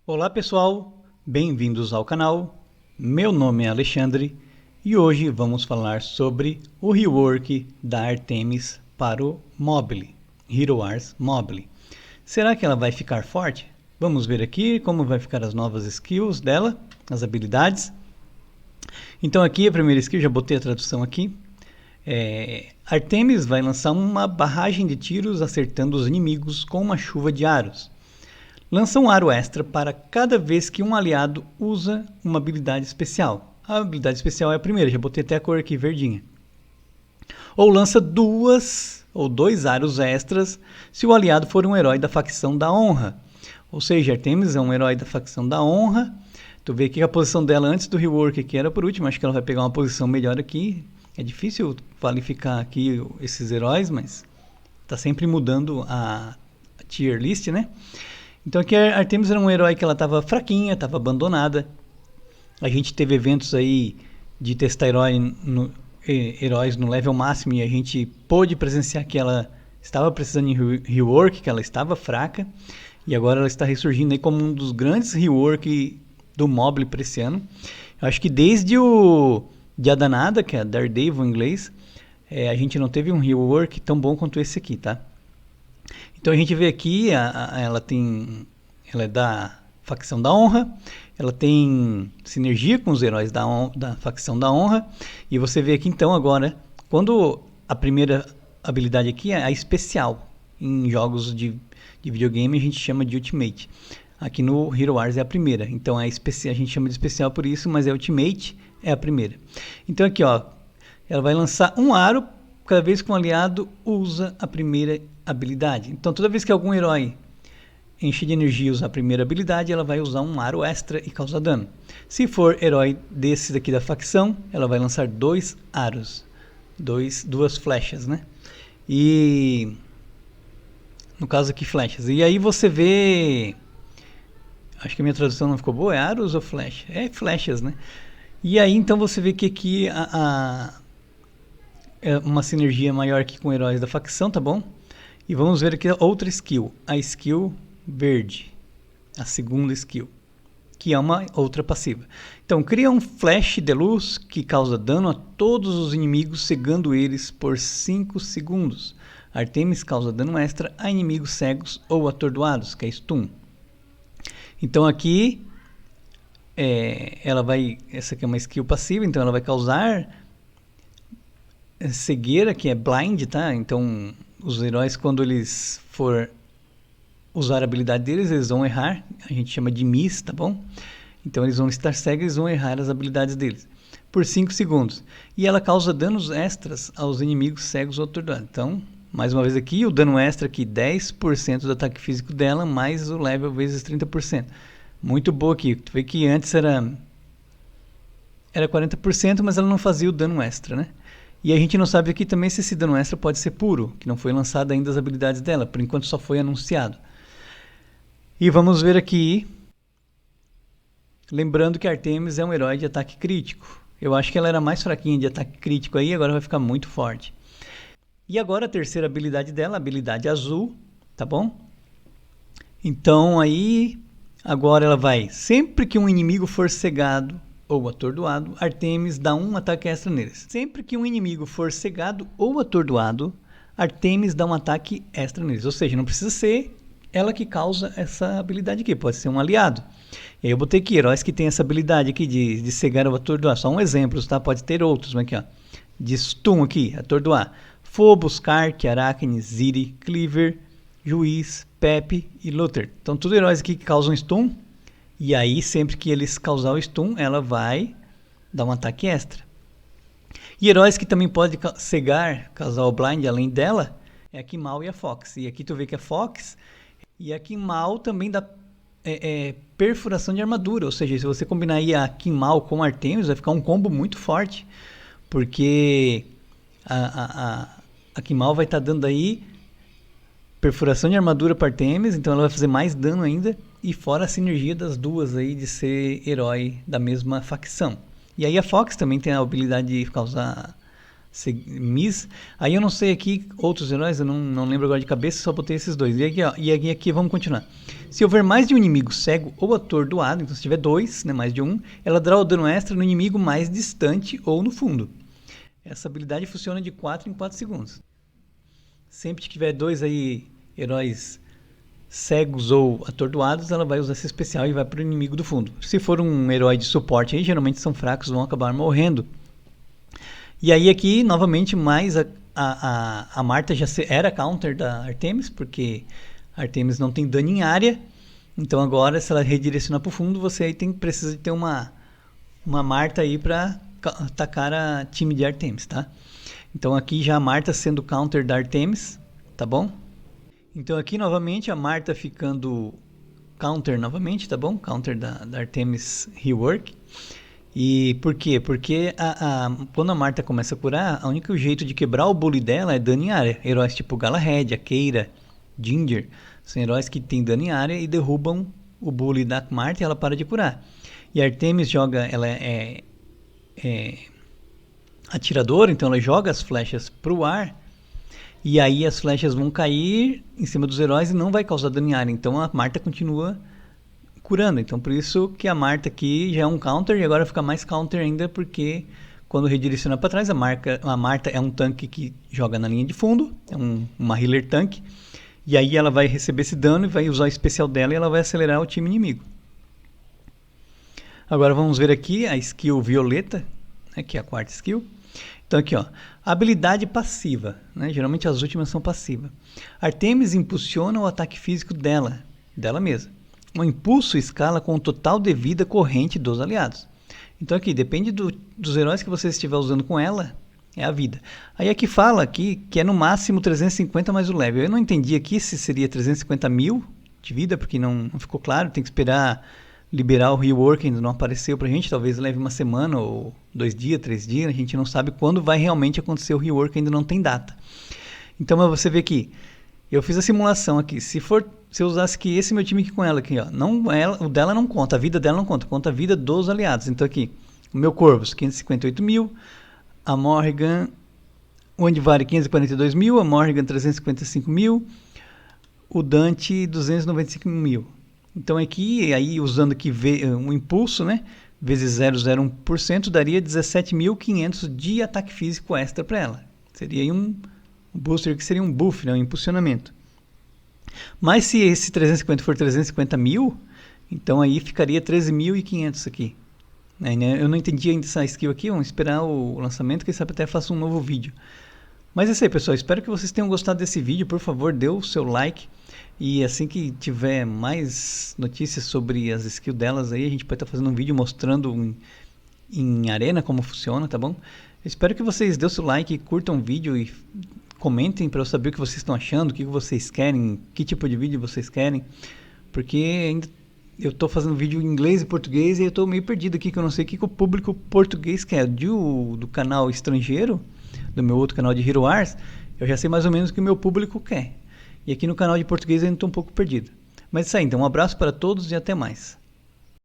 Olá pessoal, bem-vindos ao canal. Meu nome é Alexandre e hoje vamos falar sobre o rework da Artemis para o Mobile, Hero Wars Mobile. Será que ela vai ficar forte? Vamos ver aqui como vai ficar as novas skills dela, as habilidades. Então aqui a primeira skill, já botei a tradução aqui. Artemis vai lançar uma barragem de tiros acertando os inimigos com uma chuva de aros. Lança um aro extra para cada vez que um aliado usa uma habilidade especial. A habilidade especial é a primeira, já botei até a cor aqui verdinha. Ou lança duas ou dois aros extras se o aliado for um herói da facção da honra. Ou seja, Artemis é um herói da facção da honra. Tu vê aqui a posição dela antes do rework, que era por último. Acho que ela vai pegar uma posição melhor aqui. É difícil qualificar aqui esses heróis, mas está sempre mudando a tier list, né? Então aqui a Artemis era um herói que ela estava fraquinha, estava abandonada. A gente teve eventos aí de testar heróis no level máximo e a gente pôde presenciar que ela estava precisando de rework, que ela estava fraca. E agora ela está ressurgindo aí como um dos grandes rework do Mobile para esse ano. Eu acho que desde o Dia Danada, que é Daredevil em inglês, a gente não teve um rework tão bom quanto esse aqui, tá? Então a gente vê aqui, ela é da facção da honra, ela tem sinergia com os heróis da facção da honra, e você vê aqui então agora, quando a primeira habilidade aqui é a especial, em jogos de videogame a gente chama de Ultimate, aqui no Hero Wars é a primeira, então a gente chama de especial por isso, mas Ultimate é a primeira. Então aqui ó, ela vai lançar um aro cada vez que um aliado usa a primeira habilidade. Então toda vez que algum herói enche de energia e usar a primeira habilidade, ela vai usar um aro extra e causar dano. Se for herói desse daqui da facção, ela vai lançar dois aros, duas flechas, né? E no caso aqui flechas. E aí você vê, acho que a minha tradução não ficou boa, é aros ou flecha? É flechas, né? E aí então você vê que aqui é uma sinergia maior aqui com heróis da facção, tá bom? E vamos ver aqui outra skill, a skill verde, a segunda skill, que é uma outra passiva. Então, cria um flash de luz que causa dano a todos os inimigos, cegando eles por 5 segundos. Artemis causa dano extra a inimigos cegos ou atordoados, que é stun. Então aqui, essa aqui é uma skill passiva, então ela vai causar cegueira, que é blind, tá? Então os heróis, quando eles for usar a habilidade deles, eles vão errar, a gente chama de miss, tá bom? Então eles vão estar cegos, eles vão errar as habilidades deles por 5 segundos. E ela causa danos extras aos inimigos cegos ou atordoados. Então, mais uma vez aqui, o dano extra aqui, 10% do ataque físico dela, mais o level vezes 30%. Muito boa aqui. Tu vê que antes era 40%, mas ela não fazia o dano extra, né? E a gente não sabe aqui também se esse dano extra pode ser puro, que não foi lançado ainda as habilidades dela, por enquanto só foi anunciado. E vamos ver aqui, lembrando que Artemis é um herói de ataque crítico. Eu acho que ela era mais fraquinha de ataque crítico aí, agora vai ficar muito forte. E agora a terceira habilidade dela, a habilidade azul, tá bom? Então aí, agora ela vai, sempre que um inimigo for cegado ou atordoado, Artemis dá um ataque extra neles. Sempre que um inimigo for cegado ou atordoado, Artemis dá um ataque extra neles. Ou seja, não precisa ser ela que causa essa habilidade aqui, pode ser um aliado. E aí eu botei aqui, heróis que tem essa habilidade aqui de cegar ou atordoar. Só um exemplo, tá? Pode ter outros, mas aqui ó. De stun aqui, atordoar. Phobos, Kark, Arachne, Ziri, Cleaver, Juiz, Pepe e Luther. Então tudo heróis aqui que causam stun. E aí, sempre que eles causar o stun, ela vai dar um ataque extra. E heróis que também podem cegar, causar o blind além dela, é a Kimal e a Fox. E aqui tu vê que a Fox e a Kimal também dá perfuração de armadura. Ou seja, se você combinar aí a Kimal com a Artemis, vai ficar um combo muito forte. Porque a Kimal vai estar dando aí perfuração de armadura para Artemis, então ela vai fazer mais dano ainda. E fora a sinergia das duas aí de ser herói da mesma facção. E aí a Fox também tem a habilidade de causar Miss. Aí eu não sei aqui outros heróis, eu não lembro agora de cabeça, só botei esses dois. E aqui, ó, e aqui vamos continuar. Se houver mais de um inimigo cego ou atordoado, então se tiver dois, né, mais de um, ela dá o dano extra no inimigo mais distante ou no fundo. Essa habilidade funciona de 4 em 4 segundos. Sempre que tiver dois aí heróis cegos ou atordoados, ela vai usar esse especial e vai para o inimigo do fundo. Se for um herói de suporte aí, geralmente são fracos, vão acabar morrendo. E aí aqui, novamente, mais a Marta já era counter da Artemis, porque a Artemis não tem dano em área. Então agora, se ela redirecionar para o fundo, você aí precisa de ter uma Marta aí para atacar a time de Artemis, tá? Então aqui já a Marta sendo counter da Artemis, tá bom? Então aqui novamente a Marta ficando counter novamente, tá bom? Counter da Artemis Rework. E por quê? Porque quando a Marta começa a curar, o único jeito de quebrar o bully dela é dano em área. Heróis tipo Galahad, a Keira, Ginger, são heróis que tem dano em área e derrubam o bully da Marta e ela para de curar. E a Artemis joga, ela é atiradora, então ela joga as flechas pro ar. E aí as flechas vão cair em cima dos heróis e não vai causar dano em área. Então a Marta continua curando. Então por isso que a Marta aqui já é um counter e agora fica mais counter ainda, porque quando redireciona para trás, a Marta é um tanque que joga na linha de fundo, é uma healer tanque. E aí ela vai receber esse dano e vai usar o especial dela e ela vai acelerar o time inimigo. Agora vamos ver aqui a skill violeta, né, que é a quarta skill. Então aqui, ó, habilidade passiva, né? Geralmente as últimas são passivas. Artemis impulsiona o ataque físico dela mesma. O impulso escala com o total de vida corrente dos aliados. Então aqui, depende dos heróis que você estiver usando com ela, é a vida. Aí aqui fala aqui que é no máximo 350 mais o level. Eu não entendi aqui se seria 350 mil de vida, porque não ficou claro, tem que esperar liberar o rework, ainda não apareceu pra gente, talvez leve uma semana ou 2 dias, 3 dias, a gente não sabe quando vai realmente acontecer o rework, ainda não tem data. Então você vê aqui, eu fiz a simulação aqui, se eu usasse aqui esse meu time aqui com ela aqui, ó, o dela não conta, a vida dela não conta, conta a vida dos aliados. Então aqui, o meu Corvus 558 mil, a Morrigan, o Andvari 542 mil, a Morrigan 355 mil, o Dante 295 mil. Então aqui, aí usando aqui um impulso, né, vezes 0,01%, daria 17.500 de ataque físico extra para ela. Seria aí um booster que seria um buff, né, um impulsionamento. Mas se esse 350 for 350 mil, então aí ficaria 13.500 aqui. Eu não entendi ainda essa skill aqui, vamos esperar o lançamento, quem sabe até faço um novo vídeo. Mas é isso aí, pessoal, espero que vocês tenham gostado desse vídeo, por favor, dê o seu like. E assim que tiver mais notícias sobre as skills delas aí, a gente pode estar fazendo um vídeo mostrando em arena como funciona, tá bom? Eu espero que vocês dêem o seu like, curtam o vídeo e comentem para eu saber o que vocês estão achando, o que vocês querem, que tipo de vídeo vocês querem. Porque ainda eu estou fazendo vídeo em inglês e português e eu estou meio perdido aqui, que eu não sei o que o público português quer. Do canal estrangeiro, do meu outro canal de Hero Wars, eu já sei mais ou menos o que o meu público quer. E aqui no canal de português eu ainda estou um pouco perdido. Mas isso aí, então um abraço para todos e até mais.